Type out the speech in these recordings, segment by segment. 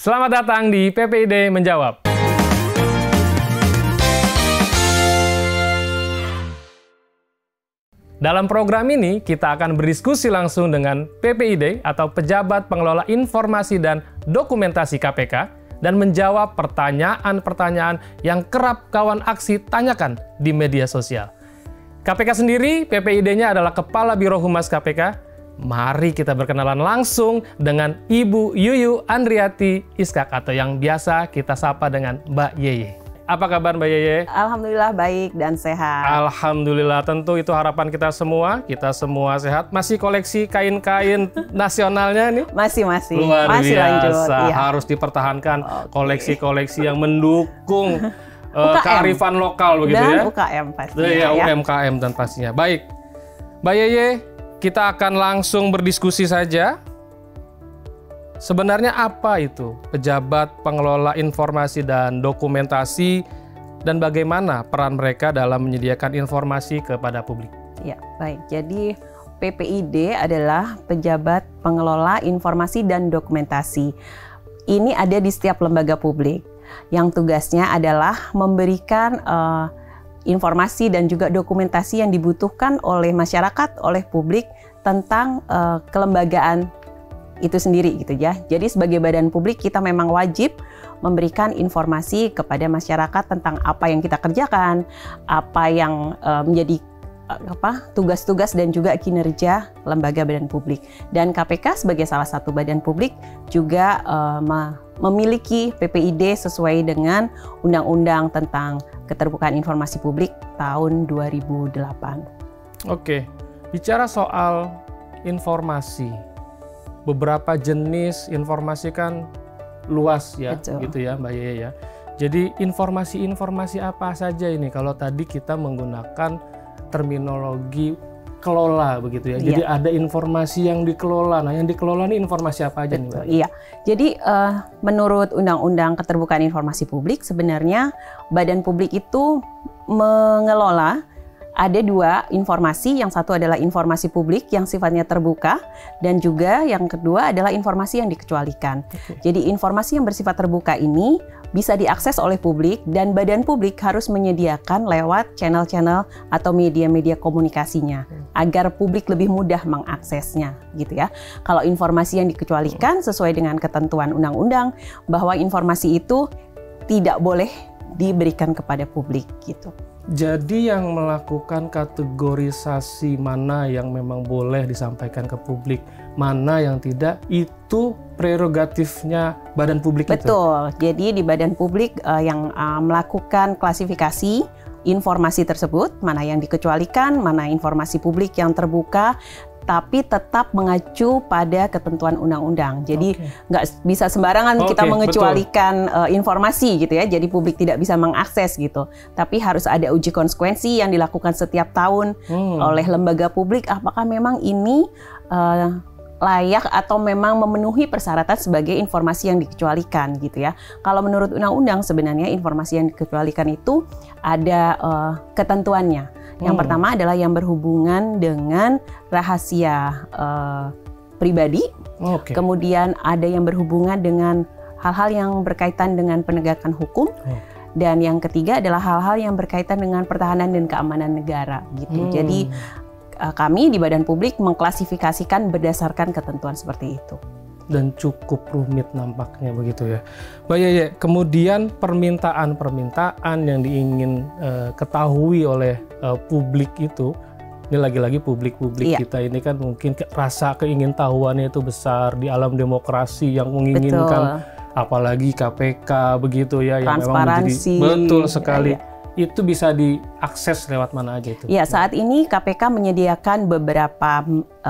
Selamat datang di PPID Menjawab. Dalam program ini, kita akan berdiskusi langsung dengan PPID atau Pejabat Pengelola Informasi dan Dokumentasi KPK dan menjawab pertanyaan-pertanyaan yang kerap kawan aksi tanyakan di media sosial. KPK sendiri, PPID-nya adalah Kepala Biro Humas KPK. Mari kita berkenalan langsung dengan Ibu Yuyu Andriati Iskak atau yang biasa kita sapa dengan Mbak Yeye. Apa kabar Mbak Yeye? Alhamdulillah baik dan sehat. Alhamdulillah, tentu itu harapan kita semua sehat. Masih koleksi kain-kain nasionalnya nih? Masih luar masih biasa, lanjut. Iya. Harus dipertahankan koleksi-koleksi yang mendukung kearifan lokal begitu dan ya? UKM pastinya. Ya, UMKM dan pastinya. Baik, Mbak Yeye, kita akan langsung berdiskusi saja. Sebenarnya apa itu Pejabat Pengelola Informasi dan Dokumentasi dan bagaimana peran mereka dalam menyediakan informasi kepada publik? Ya, baik. Jadi PPID adalah Pejabat Pengelola Informasi dan Dokumentasi. Ini ada di setiap lembaga publik yang tugasnya adalah memberikan informasi dan juga dokumentasi yang dibutuhkan oleh masyarakat, oleh publik tentang kelembagaan itu sendiri gitu ya. Jadi sebagai badan publik kita memang wajib memberikan informasi kepada masyarakat tentang apa yang kita kerjakan, apa yang menjadi tugas-tugas dan juga kinerja lembaga badan publik. Dan KPK sebagai salah satu badan publik juga memiliki PPID sesuai dengan Undang-Undang tentang Keterbukaan Informasi Publik tahun 2008. Oke, bicara soal informasi, beberapa jenis informasi kan luas ya, Betul. gitu ya Mbak Yeye ya. Jadi informasi-informasi apa saja ini kalau tadi kita menggunakan terminologi kelola begitu ya. Jadi ada informasi yang dikelola. Nah, yang dikelola ini informasi apa aja nih Mbak? Iya. Jadi menurut Undang-Undang Keterbukaan Informasi Publik sebenarnya badan publik itu mengelola ada dua informasi. Yang satu adalah informasi publik yang sifatnya terbuka dan juga yang kedua adalah informasi yang dikecualikan. Jadi informasi yang bersifat terbuka ini bisa diakses oleh publik dan badan publik harus menyediakan lewat channel-channel atau media-media komunikasinya agar publik lebih mudah mengaksesnya gitu ya. Kalau informasi yang dikecualikan sesuai dengan ketentuan undang-undang bahwa informasi itu tidak boleh diberikan kepada publik gitu. Jadi yang melakukan kategorisasi mana yang memang boleh disampaikan ke publik, mana yang tidak, itu prerogatifnya badan publik. Betul. Itu? Jadi di badan publik yang melakukan klasifikasi informasi tersebut, mana yang dikecualikan, mana informasi publik yang terbuka, tapi tetap mengacu pada ketentuan undang-undang. Jadi nggak bisa sembarangan kita mengecualikan informasi gitu ya. Jadi publik tidak bisa mengakses gitu. Tapi harus ada uji konsekuensi yang dilakukan setiap tahun oleh lembaga publik. Apakah memang ini layak atau memang memenuhi persyaratan sebagai informasi yang dikecualikan gitu ya. Kalau menurut undang-undang sebenarnya informasi yang dikecualikan itu ada ketentuannya. Yang pertama adalah yang berhubungan dengan rahasia pribadi. Kemudian ada yang berhubungan dengan hal-hal yang berkaitan dengan penegakan hukum. Dan yang ketiga adalah hal-hal yang berkaitan dengan pertahanan dan keamanan negara gitu. Jadi kami di badan publik mengklasifikasikan berdasarkan ketentuan seperti itu. Dan cukup rumit nampaknya begitu ya. Mbak Yeye, kemudian permintaan-permintaan yang diingin ketahui oleh publik itu, ini lagi-lagi publik-publik kita ini kan mungkin rasa keingintahuannya itu besar di alam demokrasi yang menginginkan apalagi KPK begitu ya, yang memang menjadi betul sekali. Itu bisa diakses lewat mana aja itu? Ya, saat ini KPK menyediakan beberapa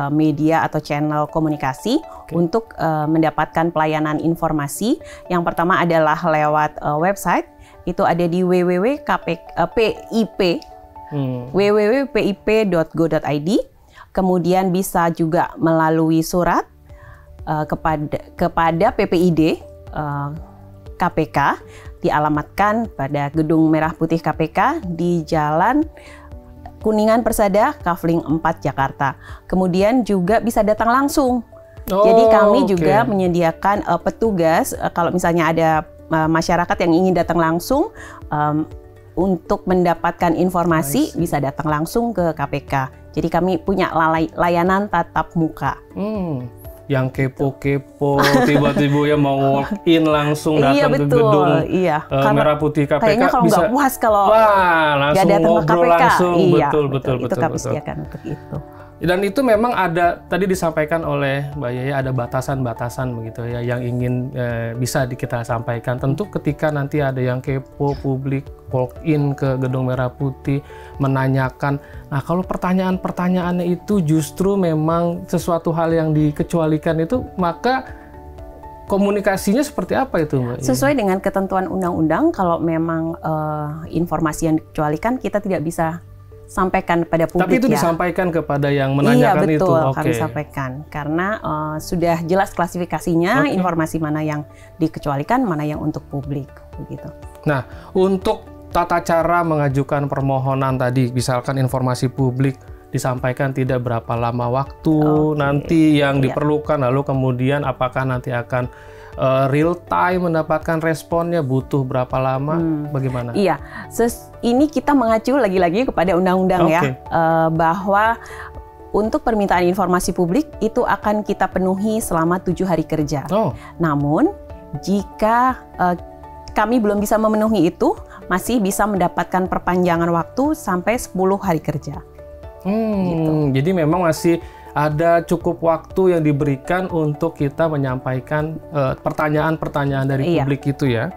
media atau channel komunikasi untuk mendapatkan pelayanan informasi. Yang pertama adalah lewat website, itu ada di www.pip.go.id. Kemudian bisa juga melalui surat kepada PPID KPK, dialamatkan pada Gedung Merah Putih KPK di Jalan Kuningan Persada, Kafling 4, Jakarta. Kemudian juga bisa datang langsung Jadi kami juga menyediakan petugas kalau misalnya ada masyarakat yang ingin datang langsung untuk mendapatkan informasi bisa datang langsung ke KPK. Jadi kami punya layanan tatap muka. Yang kepo-kepo tiba-tiba ya mau walk in langsung datang ke gedung Merah Putih KPK. Kayaknya kalau nggak puas kalau langsung ngobrol langsung. Betul. Itu kami sediakan untuk itu. Dan itu memang ada, tadi disampaikan oleh Mbak Yeye, ada batasan-batasan begitu ya yang ingin bisa kita sampaikan. Tentu ketika nanti ada yang kepo, publik walk in ke Gedung Merah Putih menanyakan, nah kalau pertanyaan-pertanyaannya itu justru memang sesuatu hal yang dikecualikan itu, maka komunikasinya seperti apa itu Mbak? Sesuai dengan ketentuan undang-undang, kalau memang informasi yang dikecualikan kita tidak bisa sampaikan pada publik. Tapi itu disampaikan kepada yang menanyakan itu? Iya betul, kami sampaikan. Karena sudah jelas klasifikasinya, informasi mana yang dikecualikan, mana yang untuk publik. Begitu. Nah, untuk tata cara mengajukan permohonan tadi, misalkan informasi publik disampaikan tidak berapa lama waktu nanti yang diperlukan, lalu kemudian apakah nanti akan real time mendapatkan responnya, butuh berapa lama, bagaimana? Iya, ini kita mengacu lagi-lagi kepada undang-undang bahwa untuk permintaan informasi publik itu akan kita penuhi selama 7 hari kerja. Namun jika kami belum bisa memenuhi itu, masih bisa mendapatkan perpanjangan waktu sampai 10 hari kerja. Gitu. Jadi memang masih ada cukup waktu yang diberikan untuk kita menyampaikan pertanyaan-pertanyaan dari publik itu ya.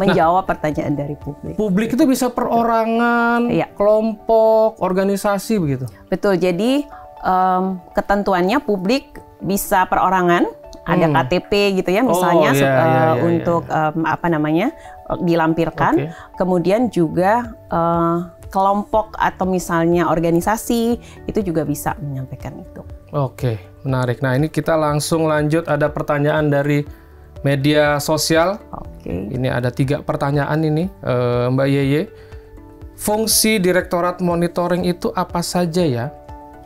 Menjawab pertanyaan dari publik. Publik itu bisa perorangan, kelompok, organisasi begitu? Betul, jadi ketentuannya publik bisa perorangan, ada KTP gitu ya misalnya untuk dilampirkan. Kemudian juga kelompok atau misalnya organisasi itu juga bisa menyampaikan itu. Oke, menarik. Nah, ini kita langsung lanjut, ada pertanyaan dari media sosial. Ini ada 3 pertanyaan ini, Mbak Yeye. Fungsi Direktorat Monitoring itu apa saja ya?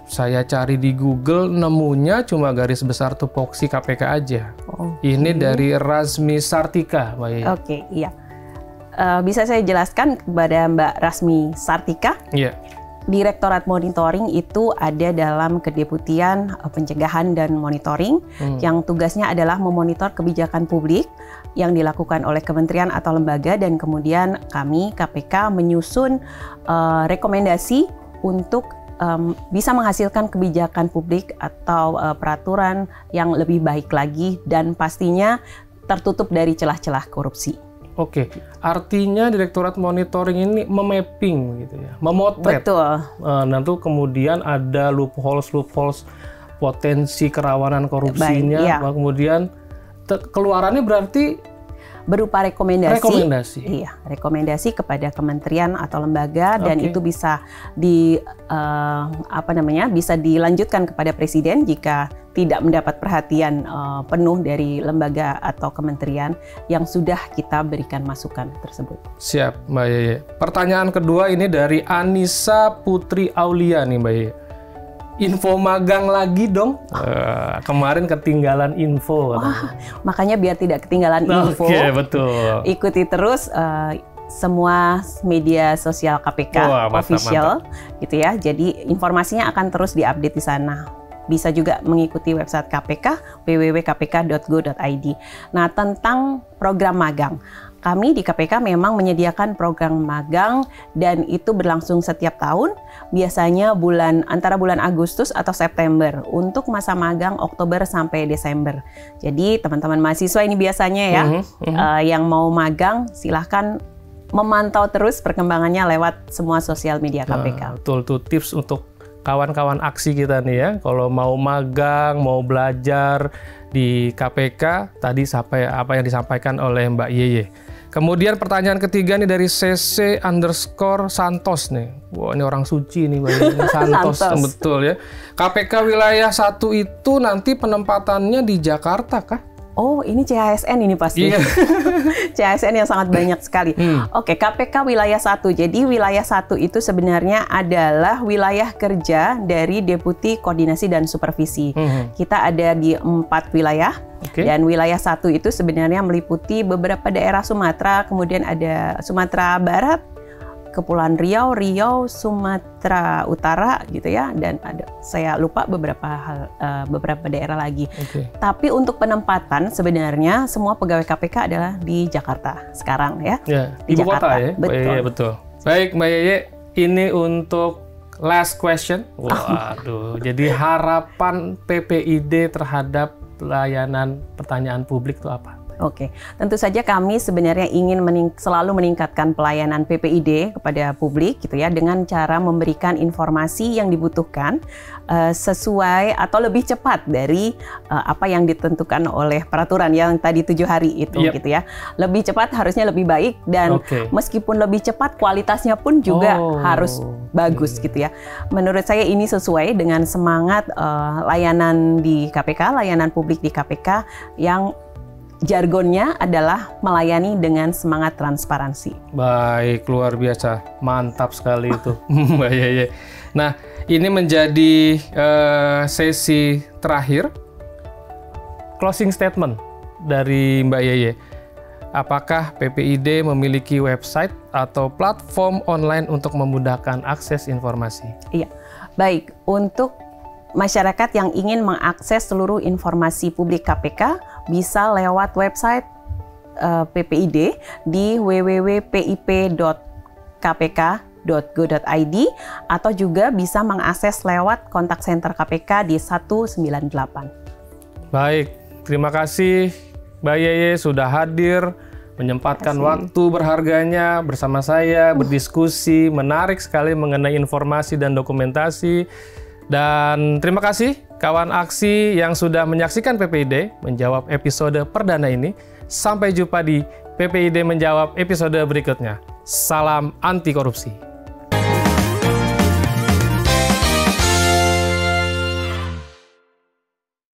Saya cari di Google, nemunya cuma garis besar tupoksi KPK aja. Ini dari Rasmi Sartika, Mbak Yeye. Iya. Bisa saya jelaskan kepada Mbak Rasmi Sartika? Direktorat Monitoring itu ada dalam Kedeputian Pencegahan dan Monitoring yang tugasnya adalah memonitor kebijakan publik yang dilakukan oleh kementerian atau lembaga, dan kemudian kami KPK menyusun rekomendasi untuk bisa menghasilkan kebijakan publik atau peraturan yang lebih baik lagi dan pastinya tertutup dari celah-celah korupsi. Artinya Direktorat Monitoring ini memapping gitu ya, memotret. Betul. Nanti kemudian ada loopholes potensi kerawanan korupsinya, kemudian keluarannya berarti berupa rekomendasi. Iya, rekomendasi kepada kementerian atau lembaga, dan itu bisa bisa dilanjutkan kepada presiden jika tidak mendapat perhatian penuh dari lembaga atau kementerian yang sudah kita berikan masukan tersebut. Siap, Mbak Yeye. Pertanyaan kedua ini dari Anissa Putri Aulia nih, Mbak Yeye. Info magang lagi dong. Kemarin ketinggalan info. Makanya biar tidak ketinggalan info. Betul. Ikuti terus semua media sosial KPK official, gitu ya. Jadi informasinya akan terus diupdate di sana. Bisa juga mengikuti website KPK, www.kpk.go.id. Nah, tentang program magang. Kami di KPK memang menyediakan program magang dan itu berlangsung setiap tahun, biasanya antara bulan Agustus atau September untuk masa magang Oktober sampai Desember. Jadi teman-teman mahasiswa ini biasanya ya yang mau magang silahkan memantau terus perkembangannya lewat semua sosial media KPK. Betul tuh tips untuk kawan-kawan aksi kita nih ya, kalau mau magang, mau belajar di KPK, tadi sampai apa yang disampaikan oleh Mbak Yeye. Kemudian pertanyaan ketiga nih dari CC_Santos nih. Wah, ini orang suci nih Mbak Yeye. Santos. Betul ya. KPK wilayah 1 itu nanti penempatannya di Jakarta kah? Oh, ini CHSN ini pasti. Iya. CHSN yang sangat banyak sekali. Oke, KPK wilayah 1. Jadi wilayah 1 itu sebenarnya adalah wilayah kerja dari Deputi Koordinasi dan Supervisi. Kita ada di 4 wilayah. Dan wilayah 1 itu sebenarnya meliputi beberapa daerah Sumatera, kemudian ada Sumatera Barat, Kepulauan Riau, Sumatera Utara gitu ya, dan ada saya lupa beberapa daerah lagi. Tapi untuk penempatan sebenarnya semua pegawai KPK adalah di Jakarta sekarang ya. Di Ibu Jakarta. kota ya. Betul. Betul. Baik Mbak Yeye, ini untuk last question. Waduh, jadi harapan PPID terhadap pelayanan pertanyaan publik itu apa? Oke, tentu saja kami sebenarnya ingin selalu meningkatkan pelayanan PPID kepada publik gitu ya, dengan cara memberikan informasi yang dibutuhkan sesuai atau lebih cepat dari apa yang ditentukan oleh peraturan yang tadi 7 hari itu gitu ya. Lebih cepat harusnya lebih baik, dan meskipun lebih cepat kualitasnya pun juga harus bagus gitu ya. Menurut saya ini sesuai dengan semangat layanan di KPK, layanan publik di KPK yang jargonnya adalah melayani dengan semangat transparansi. Baik, luar biasa. Mantap sekali itu, Mbak Yeye. Nah, ini menjadi sesi terakhir. Closing statement dari Mbak Yeye. Apakah PPID memiliki website atau platform online untuk memudahkan akses informasi? Iya, baik. Untuk masyarakat yang ingin mengakses seluruh informasi publik KPK, bisa lewat website PPID di www.pip.kpk.go.id, atau juga bisa mengakses lewat kontak center KPK di 198. Baik, terima kasih Mbak Yeye sudah hadir, menyempatkan waktu berharganya bersama saya, berdiskusi, menarik sekali mengenai informasi dan dokumentasi. Dan terima kasih kawan aksi yang sudah menyaksikan PPID menjawab episode perdana ini. Sampai jumpa di PPID menjawab episode berikutnya. Salam anti korupsi.